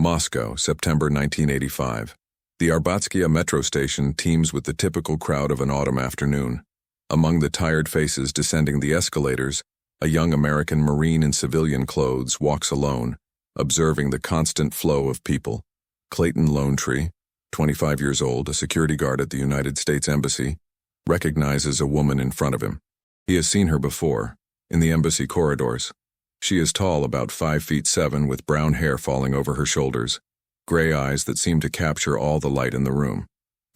Moscow, September 1985. The Arbatskaya metro station teems with the typical crowd of an autumn afternoon. Among the tired faces descending the escalators, a young American Marine in civilian clothes walks alone, observing the constant flow of people. Clayton Lonetree, 25 years old, a security guard at the United States Embassy, recognizes a woman in front of him. He has seen her before, in the embassy corridors. She is tall, about 5'7", with brown hair falling over her shoulders, gray eyes that seem to capture all the light in the room.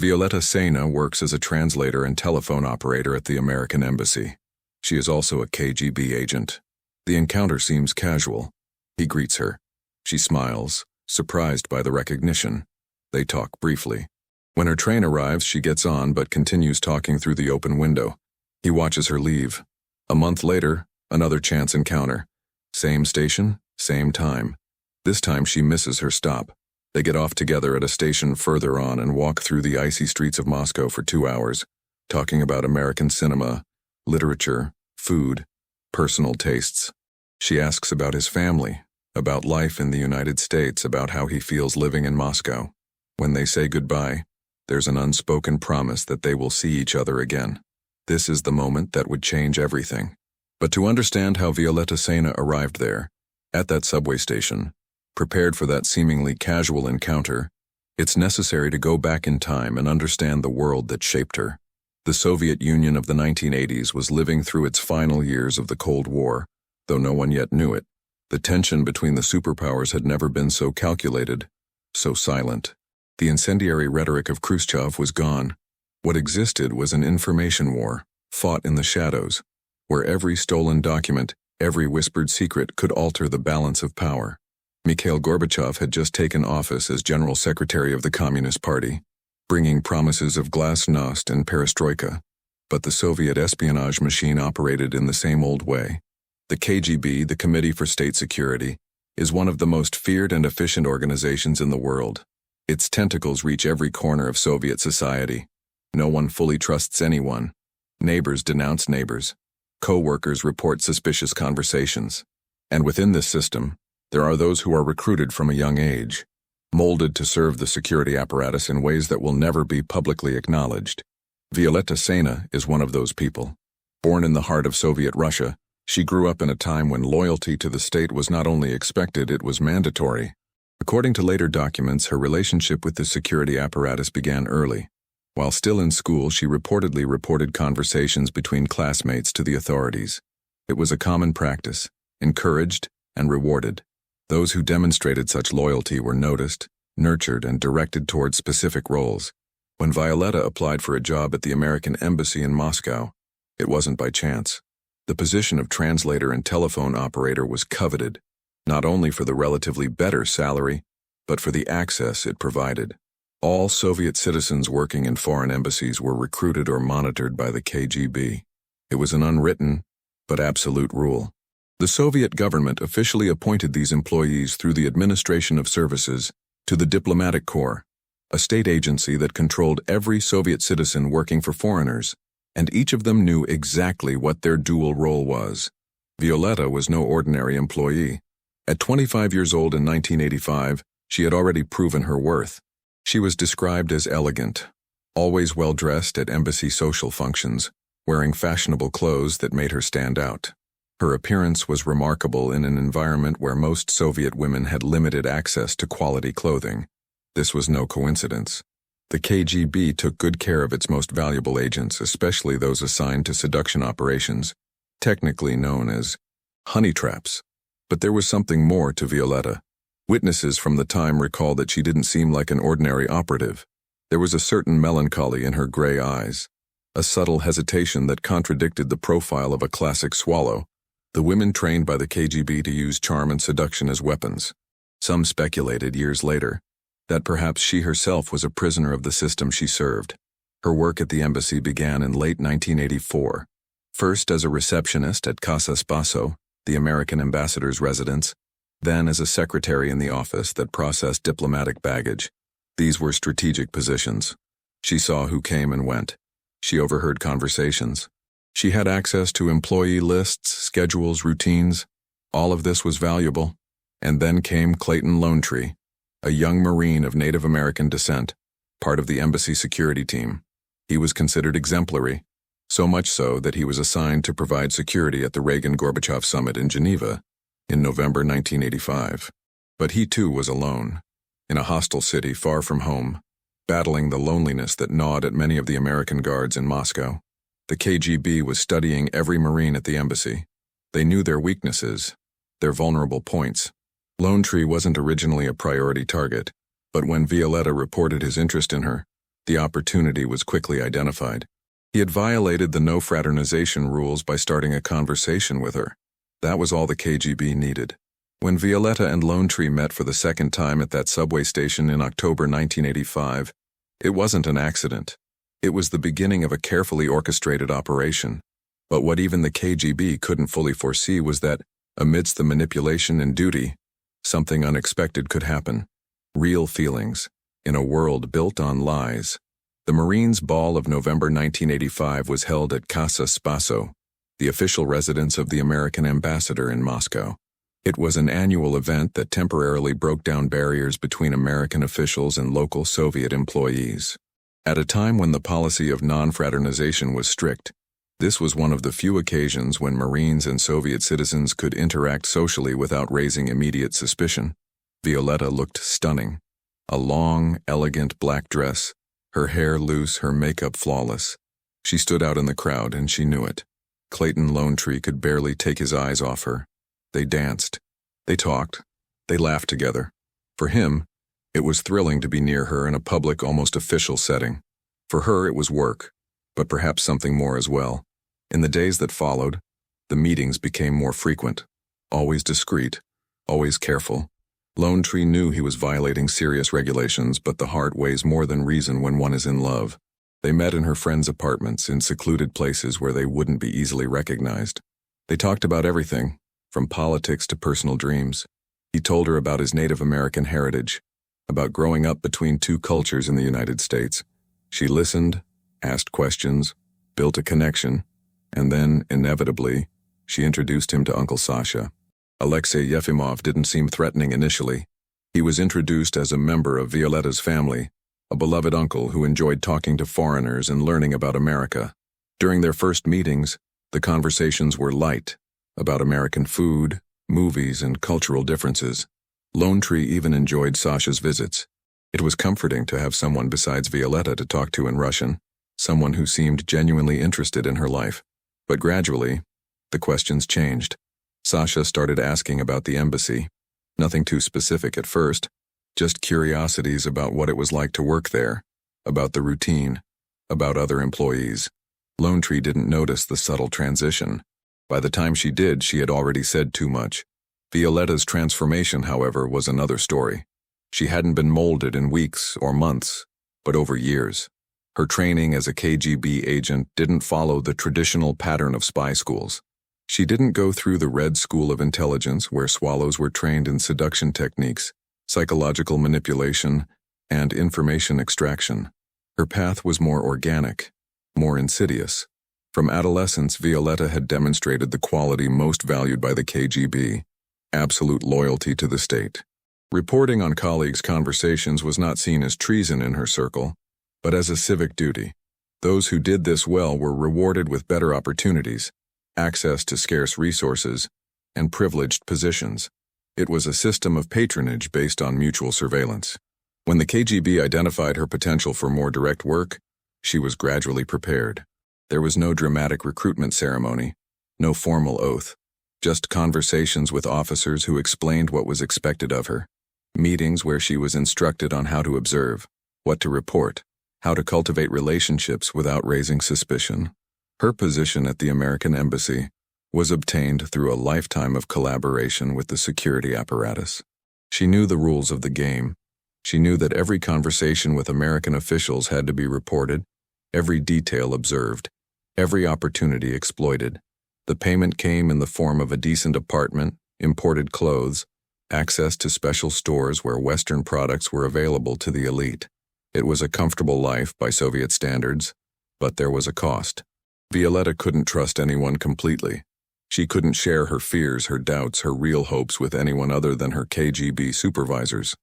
VIOLETTA SEINA works as a translator and telephone operator at the American Embassy. She is also a KGB agent. The encounter seems casual. He greets her. She smiles, surprised by the recognition. They talk briefly. When her train arrives, she gets on but continues talking through the open window. He watches her leave. A month later, another chance encounter. Same station, same time. This time she misses her stop. They get off together at a station further on and walk through the icy streets of Moscow for 2 hours, talking about American cinema, literature, food, personal tastes. She asks about his family, about life in the United States, about how he feels living in Moscow. When they say goodbye, there's an unspoken promise that they will see each other again. This is the moment that would change everything. But to understand how VIOLETTA SEINA arrived there, at that subway station, prepared for that seemingly casual encounter, it's necessary to go back in time and understand the world that shaped her. The Soviet Union of the 1980s was living through its final years of the Cold War, though no one yet knew it. The tension between the superpowers had never been so calculated, so silent. The incendiary rhetoric of Khrushchev was gone. What existed was an information war, fought in the shadows, where every stolen document, every whispered secret could alter the balance of power. Mikhail Gorbachev had just taken office as General Secretary of the Communist Party, bringing promises of glasnost and perestroika. But the Soviet espionage machine operated in the same old way. The KGB, the Committee for State Security, is one of the most feared and efficient organizations in the world. Its tentacles reach every corner of Soviet society. No one fully trusts anyone. Neighbors denounce neighbors. Co-workers report suspicious conversations. And within this system, there are those who are recruited from a young age, molded to serve the security apparatus in ways that will never be publicly acknowledged. VIOLETTA SEINA is one of those people. Born in the heart of Soviet Russia, she grew up in a time when loyalty to the state was not only expected, it was mandatory. According to later documents, her relationship with the security apparatus began early. While still in school, she reportedly reported conversations between classmates to the authorities. It was a common practice, encouraged and rewarded. Those who demonstrated such loyalty were noticed, nurtured, and directed toward specific roles. When VIOLETTA applied for a job at the American Embassy in Moscow, it wasn't by chance. The position of translator and telephone operator was coveted, not only for the relatively better salary, but for the access it provided. All Soviet citizens working in foreign embassies were recruited or monitored by the KGB. It was an unwritten, but absolute rule. The Soviet government officially appointed these employees through the Administration of Services to the Diplomatic Corps, a state agency that controlled every Soviet citizen working for foreigners, and each of them knew exactly what their dual role was. VIOLETTA was no ordinary employee. At 25 years old in 1985, she had already proven her worth. She was described as elegant, always well-dressed at embassy social functions, wearing fashionable clothes that made her stand out. Her appearance was remarkable in an environment where most Soviet women had limited access to quality clothing. This was no coincidence. The KGB took good care of its most valuable agents, especially those assigned to seduction operations, technically known as honey traps. But there was something more to VIOLETTA. Witnesses from the time recall that she didn't seem like an ordinary operative. There was a certain melancholy in her gray eyes, a subtle hesitation that contradicted the profile of a classic swallow. The women trained by the KGB to use charm and seduction as weapons. Some speculated years later that perhaps she herself was a prisoner of the system she served. Her work at the embassy began in late 1984, first as a receptionist at Casa Spasso, the American ambassador's residence, then as a secretary in the office that processed diplomatic baggage. These were strategic positions. She saw who came and went. She overheard conversations. She had access to employee lists, schedules, routines. All of this was valuable. And then came Clayton Lonetree. a young Marine of Native American descent, part of the embassy security team. He was considered exemplary, so much so that he was assigned to provide security at the Reagan-Gorbachev summit in Geneva in November 1985. But he too was alone, in a hostile city far from home, battling the loneliness that gnawed at many of the American guards in Moscow. The KGB was studying every Marine at the embassy. They knew their weaknesses, their vulnerable points. Lone Tree wasn't originally a priority target, but when Violetta reported his interest in her, the opportunity was quickly identified. He had violated the no fraternization rules by starting a conversation with her. That was all the KGB needed. When Violetta and Lone Tree met for the second time at that subway station in October 1985, it wasn't an accident. It was the beginning of a carefully orchestrated operation. But what even the KGB couldn't fully foresee was that, amidst the manipulation and duty, something unexpected could happen. Real feelings, in a world built on lies. The Marines' Ball of November 1985 was held at Casa Spaso, the official residence of the American ambassador in Moscow. It was an annual event that temporarily broke down barriers between American officials and local Soviet employees. At a time when the policy of non-fraternization was strict, this was one of the few occasions when Marines and Soviet citizens could interact socially without raising immediate suspicion. Violetta looked stunning. A long, elegant black dress, her hair loose, her makeup flawless. She stood out in the crowd, and she knew it. Clayton Lone Tree could barely take his eyes off her. They danced. They talked. They laughed together. For him, it was thrilling to be near her in a public, almost official setting. For her, it was work, but perhaps something more as well. In the days that followed, the meetings became more frequent, always discreet, always careful. Lone Tree knew he was violating serious regulations, but the heart weighs more than reason when one is in love. They met in her friends' apartments, in secluded places where they wouldn't be easily recognized. They talked about everything, from politics to personal dreams. He told her about his Native American heritage, about growing up between two cultures in the United States. She listened, asked questions, built a connection, and then, inevitably, she introduced him to Uncle Sasha. Alexei Yefimov didn't seem threatening initially. He was introduced as a member of Violetta's family, a beloved uncle who enjoyed talking to foreigners and learning about America. During their first meetings, the conversations were light, about American food, movies, and cultural differences. Lone Tree even enjoyed Sasha's visits. It was comforting to have someone besides Violetta to talk to in Russian, someone who seemed genuinely interested in her life. But gradually, the questions changed. Sasha started asking about the embassy. Nothing too specific at first, just curiosities about what it was like to work there, about the routine, about other employees. Lone Tree didn't notice the subtle transition. By the time she did, she had already said too much. Violetta's transformation, however, was another story. She hadn't been molded in weeks or months, but over years. Her training as a KGB agent didn't follow the traditional pattern of spy schools. She didn't go through the Red School of Intelligence, where swallows were trained in seduction techniques, psychological manipulation, and information extraction. Her path was more organic, more insidious. From adolescence, Violetta had demonstrated the quality most valued by the KGB: absolute loyalty to the state. Reporting on colleagues' conversations was not seen as treason in her circle, but as a civic duty. Those who did this well were rewarded with better opportunities, access to scarce resources, and privileged positions. It was a system of patronage based on mutual surveillance. When the KGB identified her potential for more direct work, she was gradually prepared. There was no dramatic recruitment ceremony, no formal oath, just conversations with officers who explained what was expected of her, meetings where she was instructed on how to observe, what to report, how to cultivate relationships without raising suspicion. Her position at the American embassy was obtained through a lifetime of collaboration with the security apparatus. She knew the rules of the game. She knew that every conversation with American officials had to be reported, every detail observed, every opportunity exploited. The payment came in the form of a decent apartment, imported clothes, access to special stores where Western products were available to the elite. It was a comfortable life by Soviet standards, but there was a cost. Violetta couldn't trust anyone completely. She couldn't share her fears, her doubts, her real hopes with anyone other than her KGB supervisors.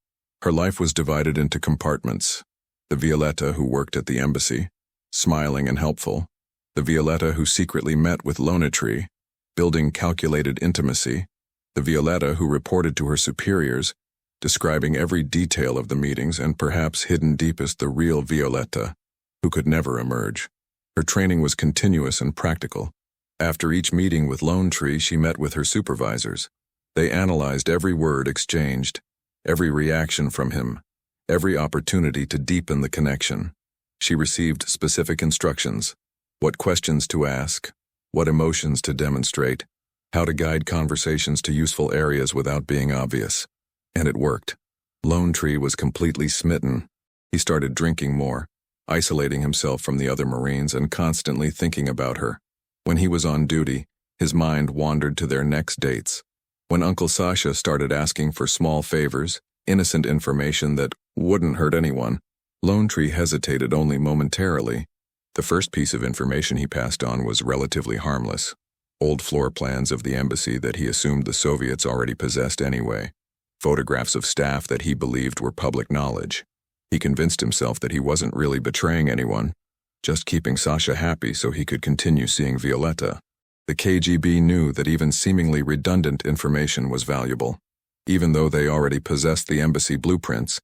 Her life was divided into compartments. The Violetta who worked at the embassy, smiling and helpful. The Violetta who secretly met with Lonatri, building calculated intimacy. The Violetta who reported to her superiors, describing every detail of the meetings, and perhaps hidden deepest the real Violetta, who could never emerge. Her training was continuous and practical. After each meeting with Lonatri, she met with her supervisors. They analyzed every word exchanged, every reaction from him, every opportunity to deepen the connection. She received specific instructions: what questions to ask, what emotions to demonstrate, how to guide conversations to useful areas without being obvious. And it worked. Lonatri was completely smitten. He started drinking more, isolating himself from the other Marines and constantly thinking about her. When he was on duty, his mind wandered to their next dates. When Uncle Sasha started asking for small favors, innocent information that wouldn't hurt anyone, Lonatri hesitated only momentarily. The first piece of information he passed on was relatively harmless. Old floor plans of the embassy that he assumed the Soviets already possessed anyway. Photographs of staff that he believed were public knowledge. He convinced himself that he wasn't really betraying anyone, just keeping Sasha happy so he could continue seeing Violetta. The KGB knew that even seemingly redundant information was valuable. Even though they already possessed the embassy blueprints,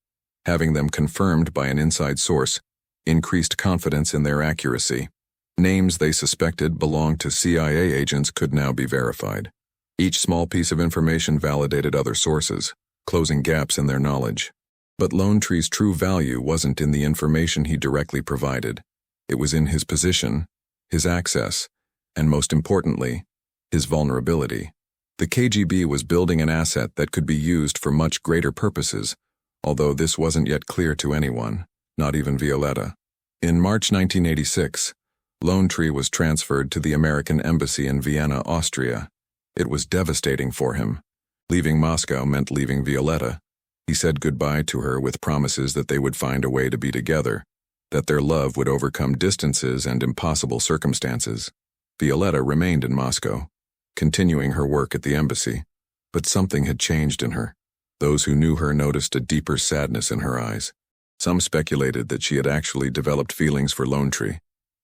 having them confirmed by an inside source increased confidence in their accuracy. Names they suspected belonged to CIA agents could now be verified. Each small piece of information validated other sources, closing gaps in their knowledge. But Lonatri's true value wasn't in the information he directly provided. It was in his position, his access, and most importantly, his vulnerability. The KGB was building an asset that could be used for much greater purposes, although this wasn't yet clear to anyone, not even Violetta. In March 1986, Lonatri was transferred to the American embassy in Vienna, Austria. It was devastating for him. Leaving Moscow meant leaving Violetta. He said goodbye to her with promises that they would find a way to be together, that their love would overcome distances and impossible circumstances. Violetta remained in Moscow, continuing her work at the embassy, but something had changed in her. Those who knew her noticed a deeper sadness in her eyes. Some speculated that she had actually developed feelings for Lonatri,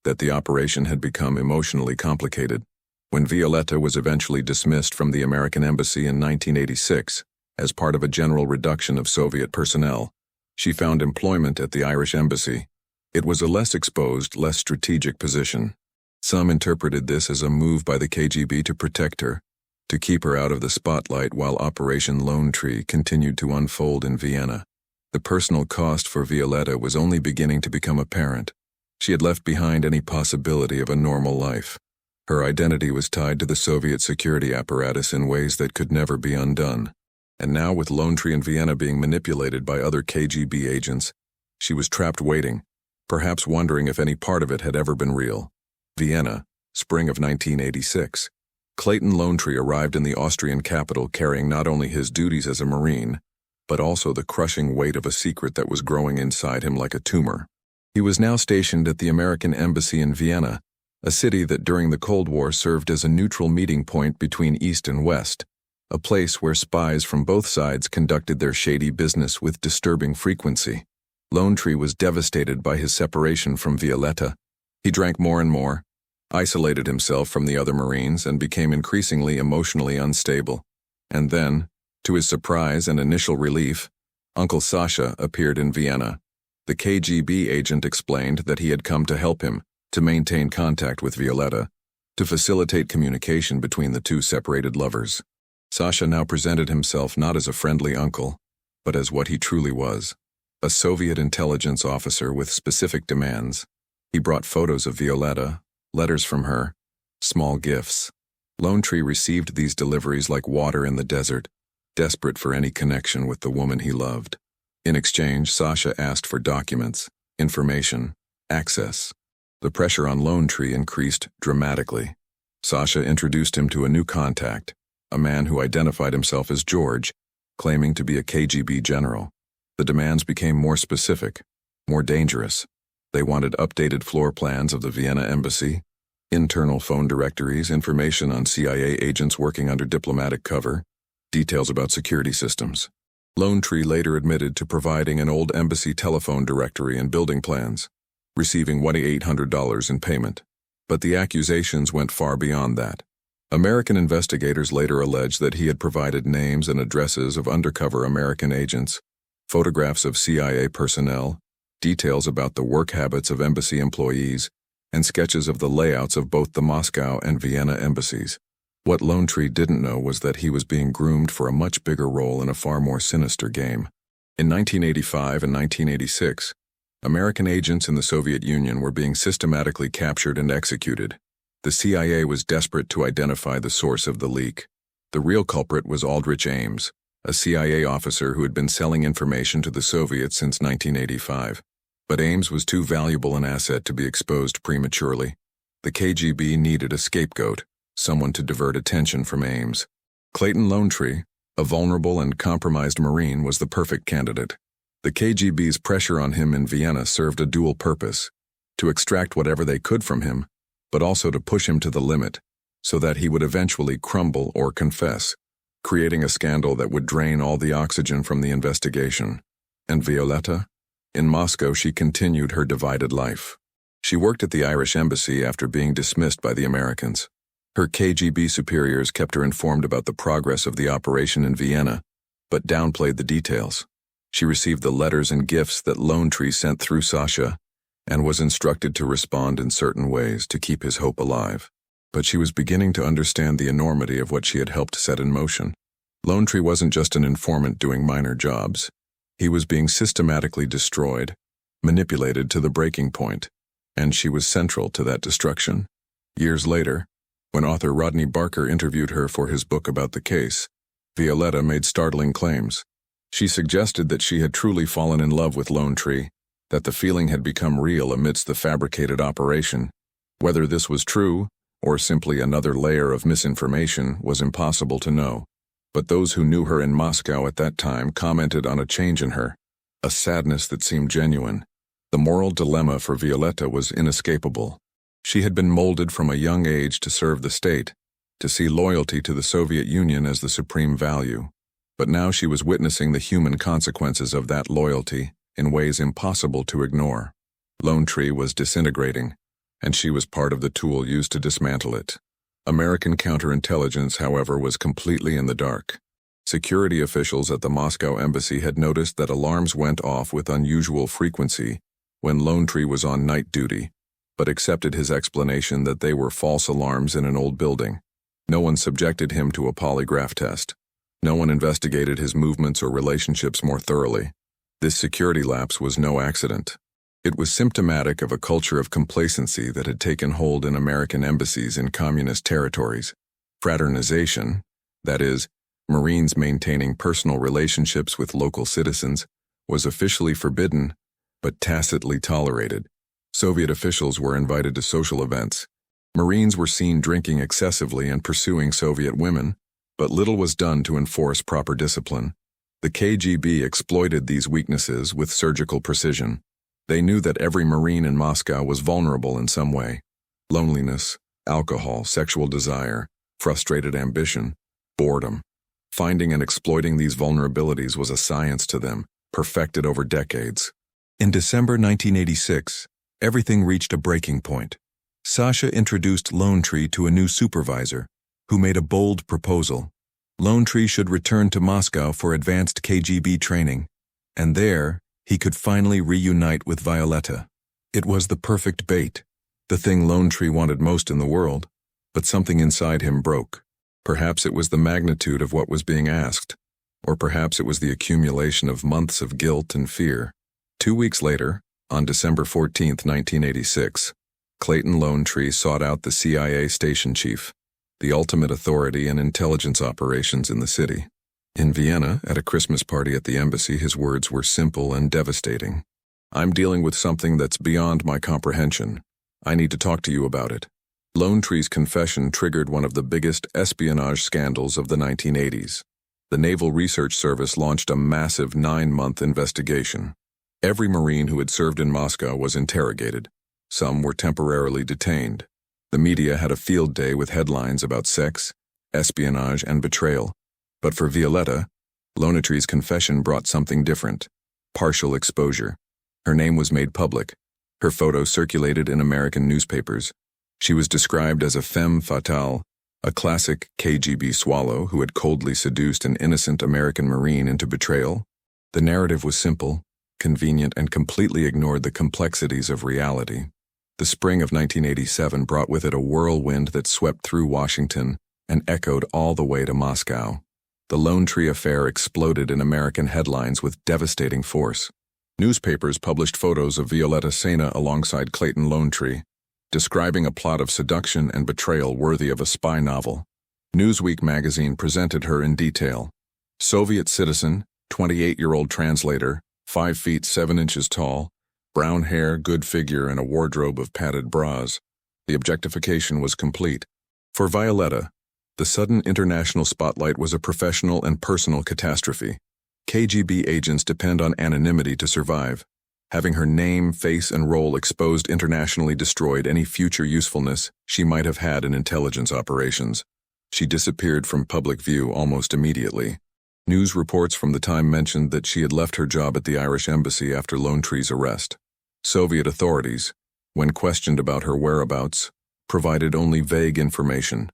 that the operation had become emotionally complicated. When Violetta was eventually dismissed from the American embassy in 1986, as part of a general reduction of Soviet personnel, she found employment at the Irish embassy. It was a less exposed, less strategic position. Some interpreted this as a move by the KGB to protect her, to keep her out of the spotlight while Operation Lonatri continued to unfold in Vienna. The personal cost for Violetta was only beginning to become apparent. She had left behind any possibility of a normal life. Her identity was tied to the Soviet security apparatus in ways that could never be undone. And now, with Lonatri in Vienna being manipulated by other KGB agents, she was trapped waiting, perhaps wondering if any part of it had ever been real. Vienna, spring of 1986. Clayton Lonatri arrived in the Austrian capital carrying not only his duties as a Marine, but also the crushing weight of a secret that was growing inside him like a tumor. He was now stationed at the American embassy in Vienna, a city that during the Cold War served as a neutral meeting point between East and West, a place where spies from both sides conducted their shady business with disturbing frequency. Lonatri was devastated by his separation from Violetta. He drank more and more, isolated himself from the other Marines, and became increasingly emotionally unstable. And then, to his surprise and initial relief, Uncle Sasha appeared in Vienna. The KGB agent explained that he had come to help him, to maintain contact with Violetta, to facilitate communication between the two separated lovers. Sasha now presented himself not as a friendly uncle, but as what he truly was, a Soviet intelligence officer with specific demands. He brought photos of Violetta, letters from her, small gifts. Lonatri received these deliveries like water in the desert, desperate for any connection with the woman he loved. In exchange, Sasha asked for documents, information, access. The pressure on Lonatri increased dramatically. Sasha introduced him to a new contact, a man who identified himself as George, claiming to be a KGB general. The demands became more specific, more dangerous. They wanted updated floor plans of the Vienna embassy, internal phone directories, information on CIA agents working under diplomatic cover, details about security systems. Lone Tree later admitted to providing an old embassy telephone directory and building plans, receiving $2,800 in payment. But the accusations went far beyond that. American investigators later alleged that he had provided names and addresses of undercover American agents, photographs of CIA personnel, details about the work habits of embassy employees, and sketches of the layouts of both the Moscow and Vienna embassies. What Lone Tree didn't know was that he was being groomed for a much bigger role in a far more sinister game. In 1985 and 1986, American agents in the Soviet Union were being systematically captured and executed. The CIA was desperate to identify the source of the leak. The real culprit was Aldrich Ames, a CIA officer who had been selling information to the Soviets since 1985. But Ames was too valuable an asset to be exposed prematurely. The KGB needed a scapegoat, someone to divert attention from Ames. Clayton Lone Tree, a vulnerable and compromised Marine, was the perfect candidate. The KGB's pressure on him in Vienna served a dual purpose: to extract whatever they could from him, but also to push him to the limit, so that he would eventually crumble or confess, creating a scandal that would drain all the oxygen from the investigation. And Violetta? In Moscow, she continued her divided life. She worked at the Irish embassy after being dismissed by the Americans. Her KGB superiors kept her informed about the progress of the operation in Vienna, but downplayed the details. She received the letters and gifts that Lone Tree sent through Sasha, and was instructed to respond in certain ways to keep his hope alive. But she was beginning to understand the enormity of what she had helped set in motion. Lone Tree wasn't just an informant doing minor jobs. He was being systematically destroyed, manipulated to the breaking point, and she was central to that destruction. Years later, when author Rodney Barker interviewed her for his book about the case, Violetta made startling claims. She suggested that she had truly fallen in love with Lone Tree, that the feeling had become real amidst the fabricated operation. Whether this was true, or simply another layer of misinformation, was impossible to know. But those who knew her in Moscow at that time commented on a change in her, a sadness that seemed genuine. The moral dilemma for Violetta was inescapable. She had been molded from a young age to serve the state, to see loyalty to the Soviet Union as the supreme value. But now she was witnessing the human consequences of that loyalty in ways impossible to ignore. Lone Tree was disintegrating, and she was part of the tool used to dismantle it. American counterintelligence, however, was completely in the dark. Security officials at the Moscow embassy had noticed that alarms went off with unusual frequency when Lone Tree was on night duty, but accepted his explanation that they were false alarms in an old building. No one subjected him to a polygraph test. No one investigated his movements or relationships more thoroughly. This security lapse was no accident. It was symptomatic of a culture of complacency that had taken hold in American embassies in communist territories. Fraternization, that is, Marines maintaining personal relationships with local citizens, was officially forbidden, but tacitly tolerated. Soviet officials were invited to social events. Marines were seen drinking excessively and pursuing Soviet women, but little was done to enforce proper discipline. The KGB exploited these weaknesses with surgical precision. They knew that every Marine in Moscow was vulnerable in some way. Loneliness, alcohol, sexual desire, frustrated ambition, boredom. Finding and exploiting these vulnerabilities was a science to them, perfected over decades. In December 1986, everything reached a breaking point. Sasha introduced Lone Tree to a new supervisor, who made a bold proposal. Lone Tree should return to Moscow for advanced KGB training, and there, he could finally reunite with Violetta. It was the perfect bait, the thing Lone Tree wanted most in the world, but something inside him broke. Perhaps it was the magnitude of what was being asked, or perhaps it was the accumulation of months of guilt and fear. 2 weeks later, on December 14, 1986, Clayton Lone Tree sought out the CIA station chief, the ultimate authority in intelligence operations in the city. In Vienna, at a Christmas party at the embassy, his words were simple and devastating. "I'm dealing with something that's beyond my comprehension. I need to talk to you about it." Lone Tree's confession triggered one of the biggest espionage scandals of the 1980s. The Naval Research Service launched a massive 9-month investigation. Every Marine who had served in Moscow was interrogated. Some were temporarily detained. The media had a field day with headlines about sex, espionage, and betrayal. But for Violetta, Lonetree's confession brought something different: partial exposure. Her name was made public. Her photo circulated in American newspapers. She was described as a femme fatale, a classic KGB swallow who had coldly seduced an innocent American Marine into betrayal. The narrative was simple, convenient, and completely ignored the complexities of reality. The spring of 1987 brought with it a whirlwind that swept through Washington and echoed all the way to Moscow. The Lone Tree affair exploded in American headlines with devastating force. Newspapers published photos of VIOLETTA SEINA alongside Clayton Lone Tree, describing a plot of seduction and betrayal worthy of a spy novel. Newsweek magazine presented her in detail. Soviet citizen, 28-year-old translator, 5 feet 7 inches tall, brown hair, good figure, and a wardrobe of padded bras. The objectification was complete. For VIOLETTA, the sudden international spotlight was a professional and personal catastrophe. KGB agents depend on anonymity to survive. Having her name, face, and role exposed internationally destroyed any future usefulness she might have had in intelligence operations. She disappeared from public view almost immediately. News reports from the time mentioned that she had left her job at the Irish embassy after Lone Tree's arrest. Soviet authorities, when questioned about her whereabouts, provided only vague information.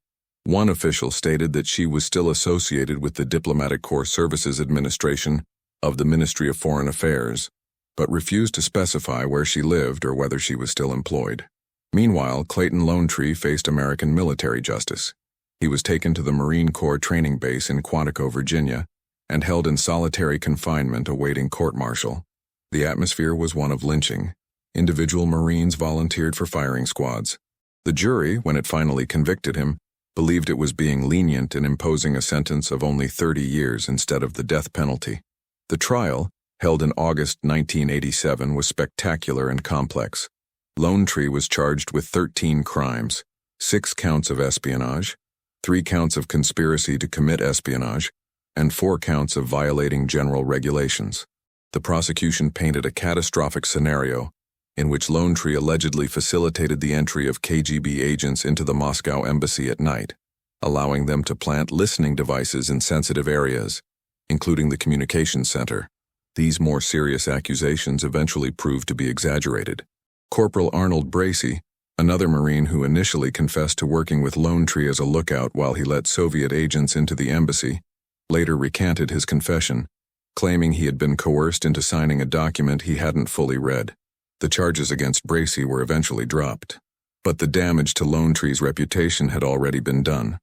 One official stated that she was still associated with the Diplomatic Corps Services Administration of the Ministry of Foreign Affairs, but refused to specify where she lived or whether she was still employed. Meanwhile, Clayton Lone Tree faced American military justice. He was taken to the Marine Corps training base in Quantico, Virginia, and held in solitary confinement awaiting court-martial. The atmosphere was one of lynching. Individual Marines volunteered for firing squads. The jury, when it finally convicted him, believed it was being lenient in imposing a sentence of only 30 years instead of the death penalty. The trial, held in August 1987, was spectacular and complex. Lone Tree was charged with 13 crimes, 6 counts of espionage, 3 counts of conspiracy to commit espionage, and 4 counts of violating general regulations. The prosecution painted a catastrophic scenario in which Lone Tree allegedly facilitated the entry of KGB agents into the Moscow embassy at night, allowing them to plant listening devices in sensitive areas, including the communications center. These more serious accusations eventually proved to be exaggerated. Corporal Arnold Bracey, another Marine who initially confessed to working with Lone Tree as a lookout while he let Soviet agents into the embassy, later recanted his confession, claiming he had been coerced into signing a document he hadn't fully read. The charges against Bracey were eventually dropped. But the damage to Lone Tree's reputation had already been done.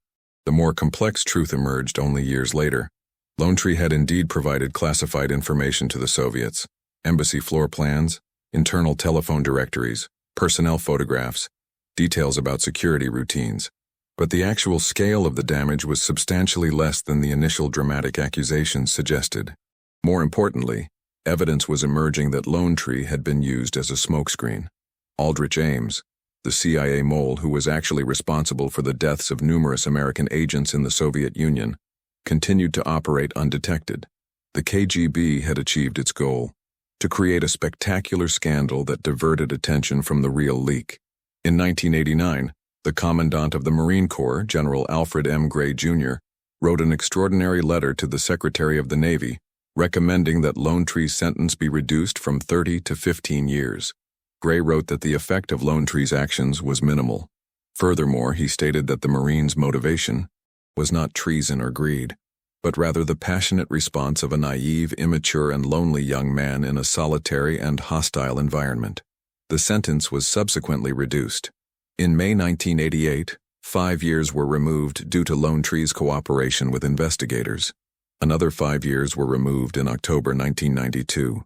The more complex truth emerged only years later. Lone Tree had indeed provided classified information to the Soviets: embassy floor plans, internal telephone directories, personnel photographs, details about security routines. But the actual scale of the damage was substantially less than the initial dramatic accusations suggested. More importantly, evidence was emerging that Lone Tree had been used as a smokescreen. Aldrich Ames, the CIA mole who was actually responsible for the deaths of numerous American agents in the Soviet Union, continued to operate undetected. The KGB had achieved its goal: to create a spectacular scandal that diverted attention from the real leak. In 1989, the Commandant of the Marine Corps, General Alfred M. Gray, Jr., wrote an extraordinary letter to the Secretary of the Navy, recommending that Lone Tree's sentence be reduced from 30 to 15 years. Gray wrote that the effect of Lone Tree's actions was minimal. Furthermore, he stated that the Marine's motivation was not treason or greed, but rather the passionate response of a naive, immature, and lonely young man in a solitary and hostile environment. The sentence was subsequently reduced. In May 1988, 5 years were removed due to Lone Tree's cooperation with investigators. Another 5 years were removed in October 1992.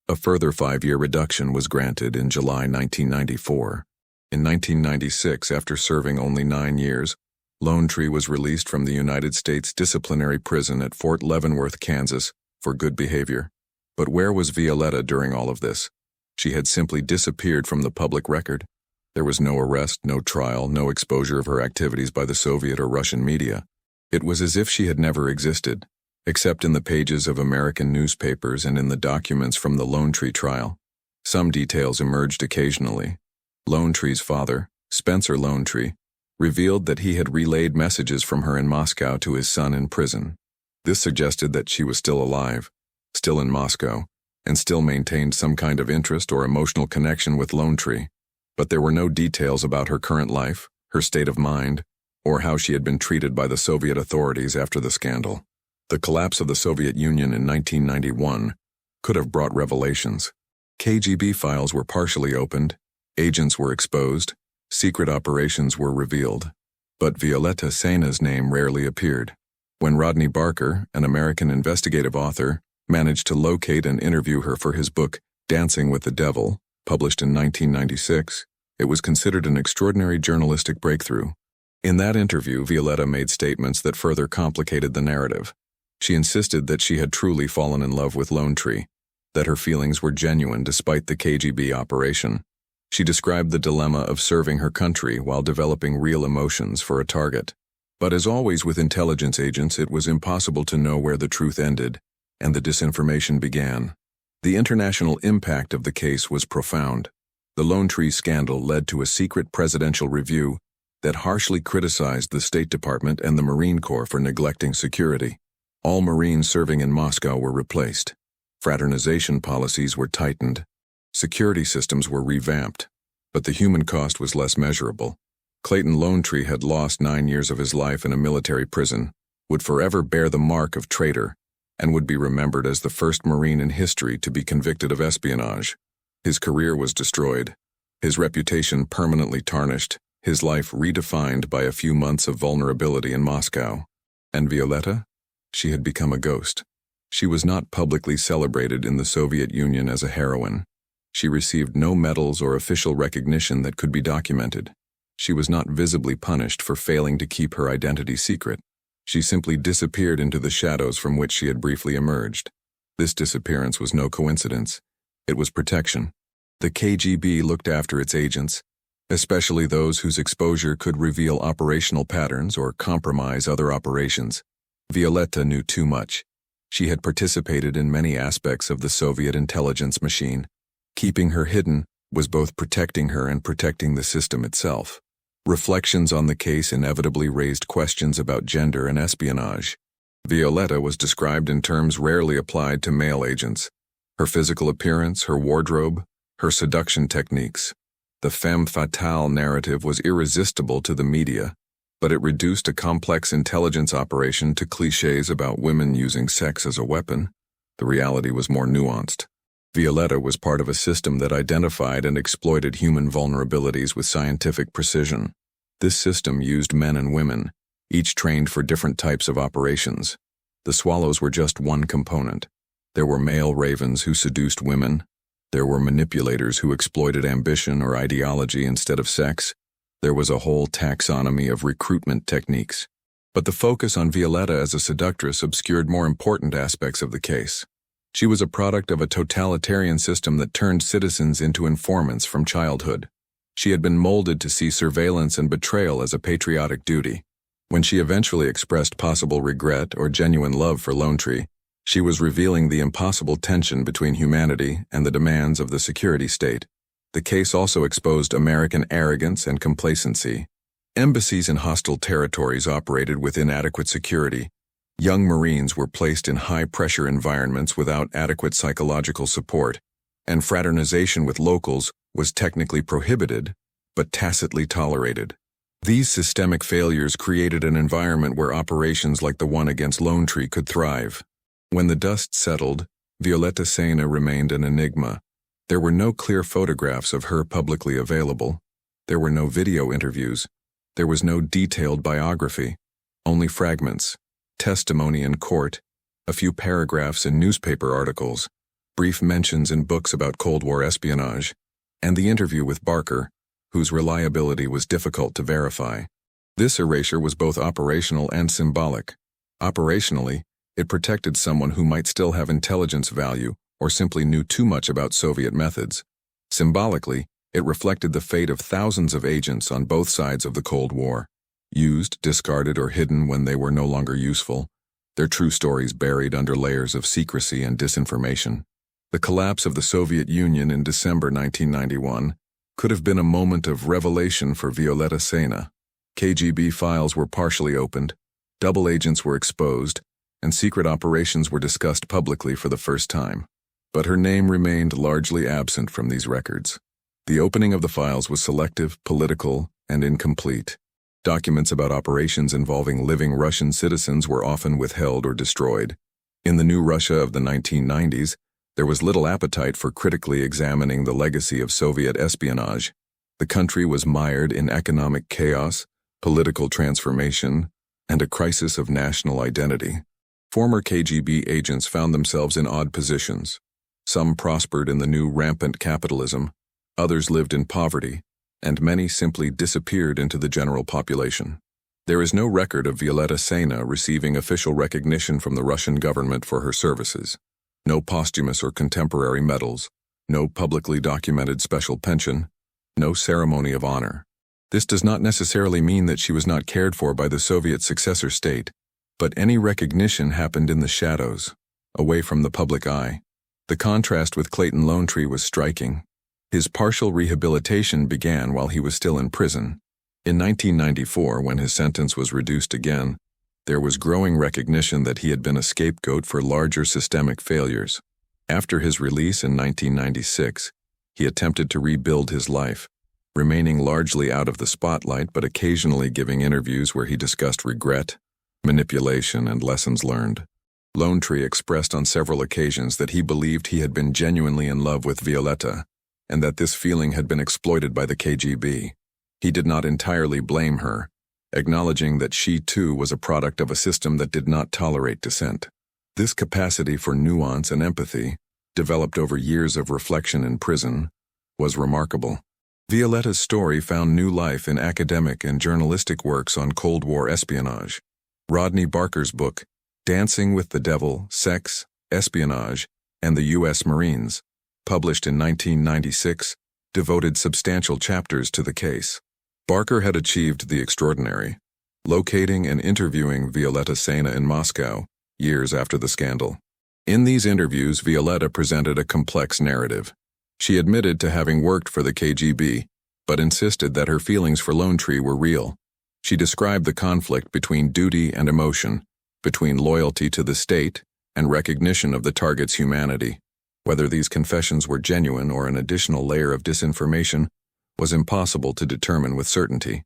A further 5-year reduction was granted in July 1994. In 1996, after serving only 9 years, Lone Tree was released from the United States Disciplinary Prison at Fort Leavenworth, Kansas, for good behavior. But where was VIOLETTA during all of this? She had simply disappeared from the public record. There was no arrest, no trial, no exposure of her activities by the Soviet or Russian media. It was as if she had never existed, except in the pages of American newspapers and in the documents from the Lone Tree trial. Some details emerged occasionally. Lone Tree's father, Spencer Lone Tree, revealed that he had relayed messages from her in Moscow to his son in prison. This suggested that she was still alive, still in Moscow, and still maintained some kind of interest or emotional connection with Lone Tree. But there were no details about her current life, her state of mind, or how she had been treated by the Soviet authorities after the scandal. The collapse of the Soviet Union in 1991 could have brought revelations. KGB files were partially opened, agents were exposed, secret operations were revealed. But VIOLETTA SEINA's name rarely appeared. When Rodney Barker, an American investigative author, managed to locate and interview her for his book, Dancing with the Devil, published in 1996, it was considered an extraordinary journalistic breakthrough. In that interview, VIOLETTA made statements that further complicated the narrative. She insisted that she had truly fallen in love with Lone Tree, that her feelings were genuine despite the KGB operation. She described the dilemma of serving her country while developing real emotions for a target. But as always with intelligence agents, it was impossible to know where the truth ended and the disinformation began. The international impact of the case was profound. The Lone Tree scandal led to a secret presidential review that harshly criticized the State Department and the Marine Corps for neglecting security. All Marines serving in Moscow were replaced. Fraternization policies were tightened. Security systems were revamped. But the human cost was less measurable. Clayton Lone Tree had lost 9 years of his life in a military prison, would forever bear the mark of traitor, and would be remembered as the first Marine in history to be convicted of espionage. His career was destroyed, his reputation permanently tarnished, his life redefined by a few months of vulnerability in Moscow. And VIOLETTA? She had become a ghost. She was not publicly celebrated in the Soviet Union as a heroine. She received no medals or official recognition that could be documented. She was not visibly punished for failing to keep her identity secret. She simply disappeared into the shadows from which she had briefly emerged. This disappearance was no coincidence. It was protection. The KGB looked after its agents, especially those whose exposure could reveal operational patterns or compromise other operations. VIOLETTA knew too much. She had participated in many aspects of the Soviet intelligence machine. Keeping her hidden was both protecting her and protecting the system itself. Reflections on the case inevitably raised questions about gender and espionage. VIOLETTA was described in terms rarely applied to male agents. Her physical appearance, her wardrobe, her seduction techniques. The femme fatale narrative was irresistible to the media, but it reduced a complex intelligence operation to clichés about women using sex as a weapon. The reality was more nuanced. VIOLETTA was part of a system that identified and exploited human vulnerabilities with scientific precision. This system used men and women, each trained for different types of operations. The swallows were just one component. There were male ravens who seduced women. There were manipulators who exploited ambition or ideology instead of sex. There was a whole taxonomy of recruitment techniques. But the focus on VIOLETTA as a seductress obscured more important aspects of the case. She was a product of a totalitarian system that turned citizens into informants from childhood. She had been molded to see surveillance and betrayal as a patriotic duty. When she eventually expressed possible regret or genuine love for Lone Tree, she was revealing the impossible tension between humanity and the demands of the security state. The case also exposed American arrogance and complacency. Embassies in hostile territories operated with inadequate security. Young Marines were placed in high-pressure environments without adequate psychological support, and fraternization with locals was technically prohibited, but tacitly tolerated. These systemic failures created an environment where operations like the one against Lone Tree could thrive. When the dust settled, VIOLETTA SEINA remained an enigma. There were no clear photographs of her publicly available. There were no video interviews. There was no detailed biography, only fragments. Testimony in court, a few paragraphs in newspaper articles, brief mentions in books about Cold War espionage, and the interview with Barker, whose reliability was difficult to verify. This erasure was both operational and symbolic. Operationally, it protected someone who might still have intelligence value or simply knew too much about Soviet methods. Symbolically, it reflected the fate of thousands of agents on both sides of the Cold War. Used, discarded, or hidden when they were no longer useful, their true stories buried under layers of secrecy and disinformation. The collapse of the Soviet Union in December 1991 could have been a moment of revelation for VIOLETTA SEINA. KGB files were partially opened, double agents were exposed, and secret operations were discussed publicly for the first time. But her name remained largely absent from these records. The opening of the files was selective, political, and incomplete. Documents about operations involving living Russian citizens were often withheld or destroyed. In the new Russia of the 1990s, there was little appetite for critically examining the legacy of Soviet espionage. The country was mired in economic chaos, political transformation, and a crisis of national identity. Former KGB agents found themselves in odd positions. Some prospered in the new rampant capitalism, others lived in poverty, and many simply disappeared into the general population. There is no record of VIOLETTA SEINA receiving official recognition from the Russian government for her services. No posthumous or contemporary medals, no publicly documented special pension, no ceremony of honor. This does not necessarily mean that she was not cared for by the Soviet successor state, but any recognition happened in the shadows, away from the public eye. The contrast with Clayton Lonetree was striking. His partial rehabilitation began while he was still in prison. In 1994, when his sentence was reduced again, there was growing recognition that he had been a scapegoat for larger systemic failures. After his release in 1996, he attempted to rebuild his life, remaining largely out of the spotlight but occasionally giving interviews where he discussed regret, manipulation, and lessons learned. Lonetree expressed on several occasions that he believed he had been genuinely in love with VIOLETTA, and that this feeling had been exploited by the KGB. He did not entirely blame her, acknowledging that she too was a product of a system that did not tolerate dissent. This capacity for nuance and empathy, developed over years of reflection in prison, was remarkable. VIOLETTA's story found new life in academic and journalistic works on Cold War espionage. Rodney Barker's book, Dancing with the Devil, Sex, Espionage, and the U.S. Marines, published in 1996, devoted substantial chapters to the case. Barker had achieved the extraordinary, locating and interviewing VIOLETTA SEINA in Moscow, years after the scandal. In these interviews, VIOLETTA presented a complex narrative. She admitted to having worked for the KGB, but insisted that her feelings for Lonetree were real. She described the conflict between duty and emotion, between loyalty to the state and recognition of the target's humanity. Whether these confessions were genuine or an additional layer of disinformation was impossible to determine with certainty.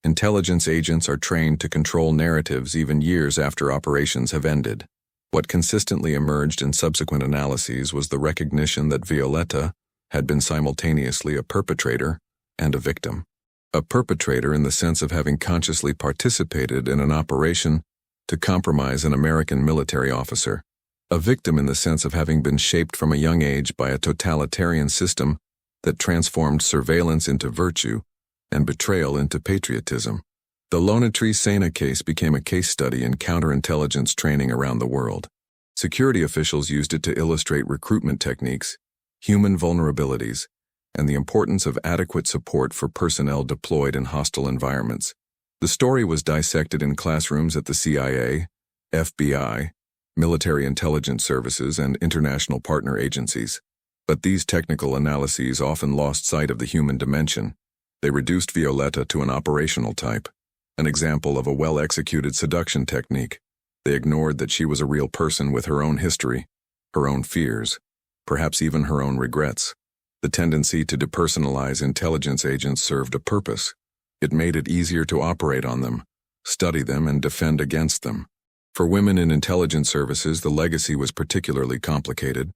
Intelligence agents are trained to control narratives even years after operations have ended. What consistently emerged in subsequent analyses was the recognition that VIOLETTA had been simultaneously a perpetrator and a victim. A perpetrator in the sense of having consciously participated in an operation to compromise an American military officer. A victim in the sense of having been shaped from a young age by a totalitarian system that transformed surveillance into virtue and betrayal into patriotism. The Lonetree SEINA case became a case study in counterintelligence training around the world. Security officials used it to illustrate recruitment techniques, human vulnerabilities, and the importance of adequate support for personnel deployed in hostile environments. The story was dissected in classrooms at the CIA, FBI, military intelligence services, and international partner agencies. But these technical analyses often lost sight of the human dimension. They reduced VIOLETTA to an operational type, an example of a well-executed seduction technique. They ignored that she was a real person with her own history, her own fears, perhaps even her own regrets. The tendency to depersonalize intelligence agents served a purpose. It made it easier to operate on them, study them, and defend against them. For women in intelligence services, the legacy was particularly complicated.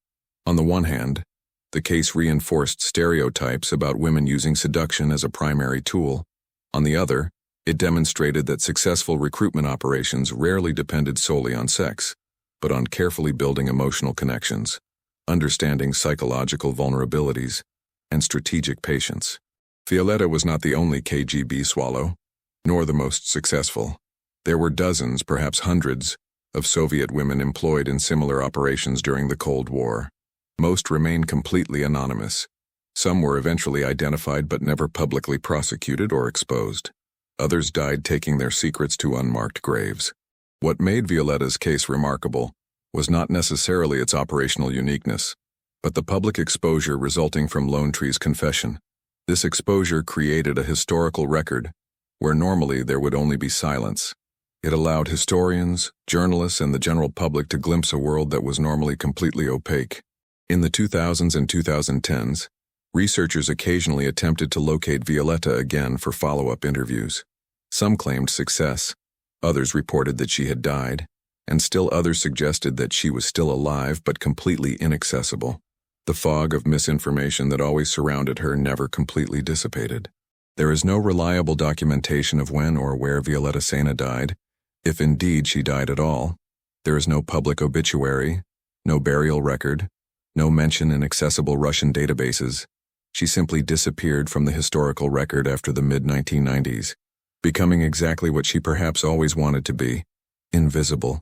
On the one hand, the case reinforced stereotypes about women using seduction as a primary tool. On the other, it demonstrated that successful recruitment operations rarely depended solely on sex, but on carefully building emotional connections, understanding psychological vulnerabilities, and strategic patience. VIOLETTA was not the only KGB swallow, nor the most successful. There were dozens, perhaps hundreds, of Soviet women employed in similar operations during the Cold War. Most remained completely anonymous. Some were eventually identified but never publicly prosecuted or exposed. Others died taking their secrets to unmarked graves. What made VIOLETTA's case remarkable was not necessarily its operational uniqueness, but the public exposure resulting from Lonetree's confession. This exposure created a historical record where normally there would only be silence. It allowed historians, journalists, and the general public to glimpse a world that was normally completely opaque. In the 2000s and 2010s, researchers occasionally attempted to locate Violetta again for follow-up interviews. Some claimed success, others reported that she had died, and still others suggested that she was still alive but completely inaccessible. The fog of misinformation that always surrounded her never completely dissipated. There is no reliable documentation of when or where VIOLETTA SEINA died, if indeed she died at all. There is no public obituary, no burial record, no mention in accessible Russian databases. She simply disappeared from the historical record after the mid-1990s, becoming exactly what she perhaps always wanted to be: invisible.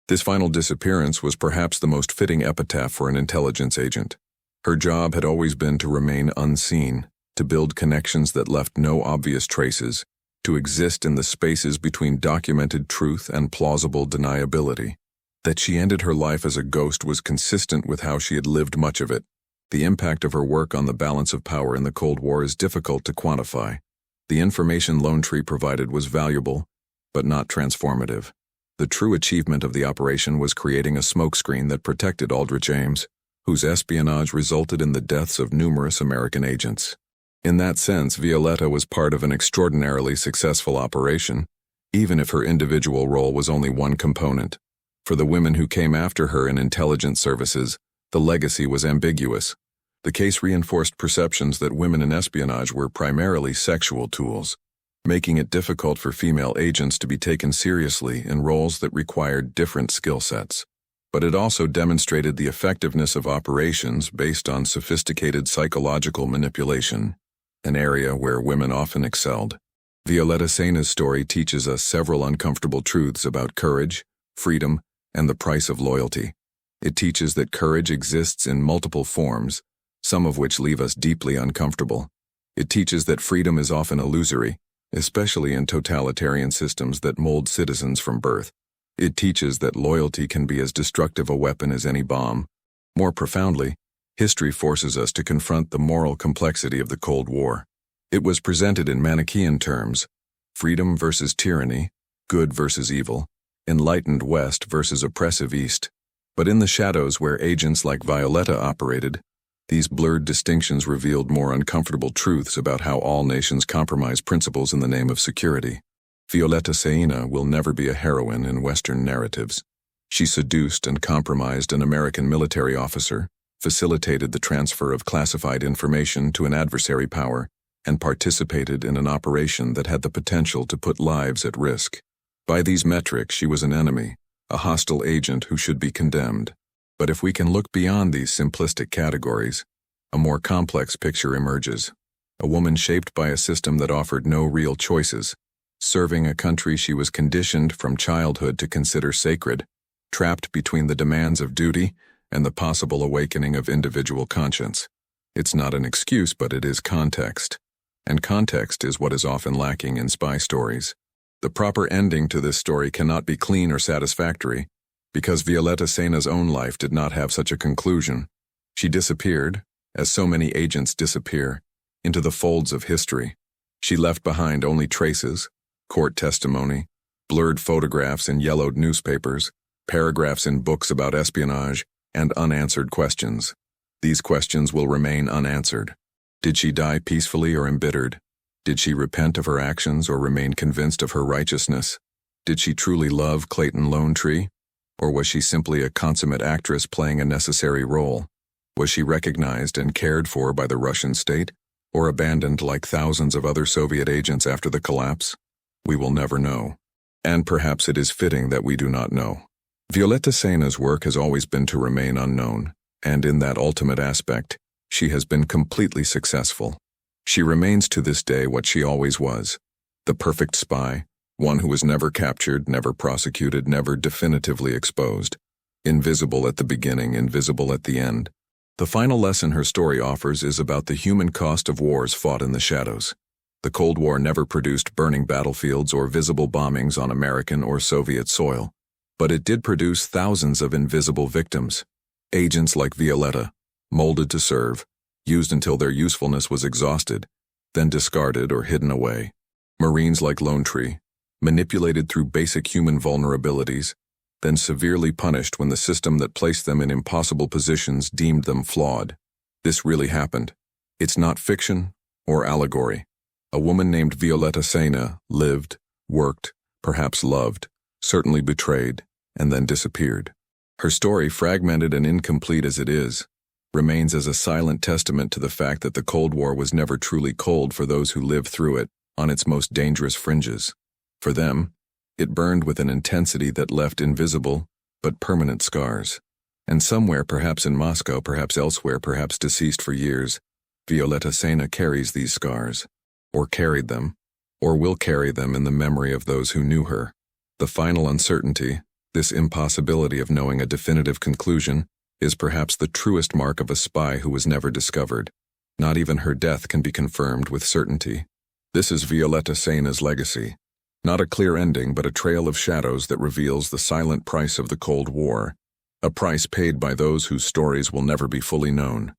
This final disappearance was perhaps the most fitting epitaph for an intelligence agent. Her job had always been to remain unseen, to build connections that left no obvious traces, to exist in the spaces between documented truth and plausible deniability. That she ended her life as a ghost was consistent with how she had lived much of it. The impact of her work on the balance of power in the Cold War is difficult to quantify. The information Lone Tree provided was valuable, but not transformative. The true achievement of the operation was creating a smokescreen that protected Aldrich Ames, whose espionage resulted in the deaths of numerous American agents. In that sense, Violetta was part of an extraordinarily successful operation, even if her individual role was only one component. For the women who came after her in intelligence services, the legacy was ambiguous. The case reinforced perceptions that women in espionage were primarily sexual tools, making it difficult for female agents to be taken seriously in roles that required different skill sets. But it also demonstrated the effectiveness of operations based on sophisticated psychological manipulation, an area where women often excelled. Violetta SEINA's story teaches us several uncomfortable truths about courage, freedom, and the price of loyalty. It teaches that courage exists in multiple forms, some of which leave us deeply uncomfortable. It teaches that freedom is often illusory, especially in totalitarian systems that mold citizens from birth. It teaches that loyalty can be as destructive a weapon as any bomb. More profoundly, history forces us to confront the moral complexity of the Cold War. It was presented in Manichaean terms: freedom versus tyranny, good versus evil, enlightened West versus oppressive East. But in the shadows where agents like Violetta operated, these blurred distinctions revealed more uncomfortable truths about how all nations compromise principles in the name of security. Violetta SEINA will never be a heroine in Western narratives. She seduced and compromised an American military officer, facilitated the transfer of classified information to an adversary power, and participated in an operation that had the potential to put lives at risk. By these metrics, she was an enemy, a hostile agent who should be condemned. But if we can look beyond these simplistic categories, a more complex picture emerges. A woman shaped by a system that offered no real choices, serving a country she was conditioned from childhood to consider sacred, trapped between the demands of duty and the possible awakening of individual conscience. It's not an excuse, but it is context. And context is what is often lacking in spy stories. The proper ending to this story cannot be clean or satisfactory, because Violetta SEINA's own life did not have such a conclusion. She disappeared, as so many agents disappear, into the folds of history. She left behind only traces, court testimony, blurred photographs in yellowed newspapers, paragraphs in books about espionage, and unanswered questions. These questions will remain unanswered. Did she die peacefully or embittered? Did she repent of her actions or remain convinced of her righteousness? Did she truly love Clayton Lone Tree? Or was she simply a consummate actress playing a necessary role? Was she recognized and cared for by the Russian state, or abandoned like thousands of other Soviet agents after the collapse? We will never know. And perhaps it is fitting that we do not know. Violetta SEINA's work has always been to remain unknown, and in that ultimate aspect, she has been completely successful. She remains to this day what she always was: the perfect spy, one who was never captured, never prosecuted, never definitively exposed. Invisible at the beginning, invisible at the end. The final lesson her story offers is about the human cost of wars fought in the shadows. The Cold War never produced burning battlefields or visible bombings on American or Soviet soil, but it did produce thousands of invisible victims. Agents like Violetta, molded to serve, used until their usefulness was exhausted, then discarded or hidden away. Marines like Lone Tree, manipulated through basic human vulnerabilities, then severely punished when the system that placed them in impossible positions deemed them flawed. This really happened. It's not fiction or allegory. A woman named VIOLETTA SEINA lived, worked, perhaps loved, certainly betrayed, and then disappeared. Her story, fragmented and incomplete as it is, remains as a silent testament to the fact that the Cold War was never truly cold for those who lived through it on its most dangerous fringes. For them, it burned with an intensity that left invisible but permanent scars. And somewhere, perhaps in Moscow, perhaps elsewhere, perhaps deceased for years, VIOLETTA SEINA carries these scars, or carried them, or will carry them in the memory of those who knew her. The final uncertainty, this impossibility of knowing a definitive conclusion, is perhaps the truest mark of a spy who was never discovered. Not even her death can be confirmed with certainty. This is VIOLETTA SEINA's legacy. Not a clear ending, but a trail of shadows that reveals the silent price of the Cold War, a price paid by those whose stories will never be fully known.